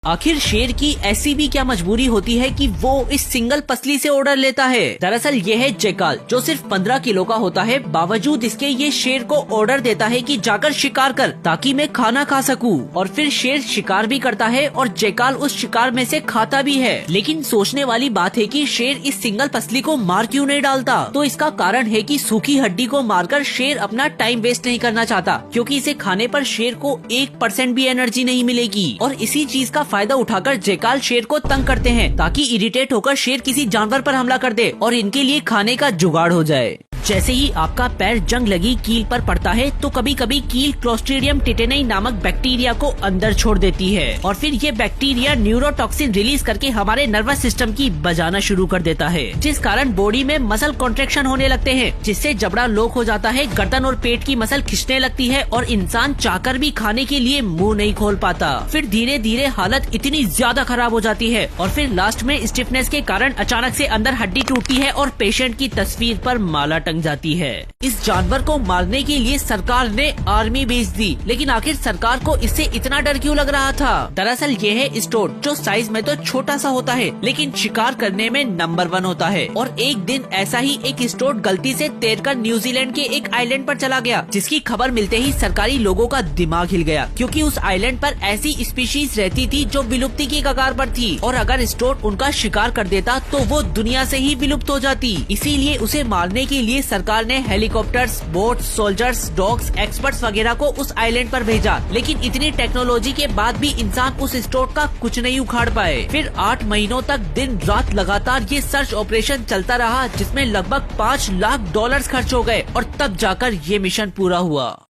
आखिर शेर की ऐसी भी क्या मजबूरी होती है कि वो इस सिंगल पसली से ऑर्डर लेता है। दरअसल ये है जयकाल, जो सिर्फ 15 किलो का होता है। बावजूद इसके ये शेर को ऑर्डर देता है कि जाकर शिकार कर, ताकि मैं खाना खा सकूं। और फिर शेर शिकार भी करता है और जयकाल उस शिकार में से खाता भी है। लेकिन सोचने वाली बात है कि शेर इस सिंगल पसली को मार क्यों नहीं डालता। तो इसका कारण है कि सूखी हड्डी को मारकर शेर अपना टाइम वेस्ट नहीं करना चाहता, क्योंकि इसे खाने पर शेर को 1% भी एनर्जी नहीं मिलेगी। और इसी चीज का फायदा उठाकर जयकाल शेर को तंग करते हैं, ताकि इरिटेट होकर शेर किसी जानवर पर हमला कर दे और इनके लिए खाने का जुगाड़ हो जाए। जैसे ही आपका पैर जंग लगी कील पर पड़ता है, तो कभी कभी कील क्लोस्ट्रीडियम टेटेनई नामक बैक्टीरिया को अंदर छोड़ देती है और फिर ये बैक्टीरिया न्यूरोटॉक्सिन रिलीज करके हमारे नर्वस सिस्टम की बजाना शुरू कर देता है, जिस कारण बॉडी में मसल कॉन्ट्रेक्शन होने लगते हैं, जिससे जबड़ा लॉक हो जाता है, गर्दन और पेट की मसल खिंचने लगती है और इंसान चाहकर भी खाने के लिए मुंह नहीं खोल पाता। फिर धीरे धीरे हालत इतनी ज्यादा खराब हो जाती है और फिर लास्ट में स्टिफनेस के कारण अचानक से अंदर हड्डी टूटती है और पेशेंट की तस्वीर पर माला जाती है। इस जानवर को मारने के लिए सरकार ने आर्मी भेज दी, लेकिन आखिर सरकार को इससे इतना डर क्यों लग रहा था। दरअसल ये है स्टोड, जो साइज में तो छोटा सा होता है, लेकिन शिकार करने में नंबर 1 होता है। और एक दिन ऐसा ही एक स्टोड गलती से तैरकर न्यूजीलैंड के एक आइलैंड पर चला गया, जिसकी खबर मिलते ही सरकारी लोगों का दिमाग हिल गया, क्योंकि उस आइलैंड पर ऐसी स्पीशीज रहती थी जो विलुप्ति की कगार पर थी, और अगर स्टोड उनका शिकार कर देता तो वो दुनिया से ही विलुप्त हो जाती। इसीलिए उसे मारने के लिए सरकार ने helicopters, boats, soldiers, dogs, experts वगैरह को उस आइलैंड पर भेजा। लेकिन इतनी टेक्नोलॉजी के बाद भी इंसान उस स्टोड का कुछ नहीं उखाड़ पाए। फिर 8 महीनों तक दिन रात लगातार ये सर्च ऑपरेशन चलता रहा, जिसमें लगभग $5 लाख खर्च हो गए और तब जाकर ये मिशन पूरा हुआ।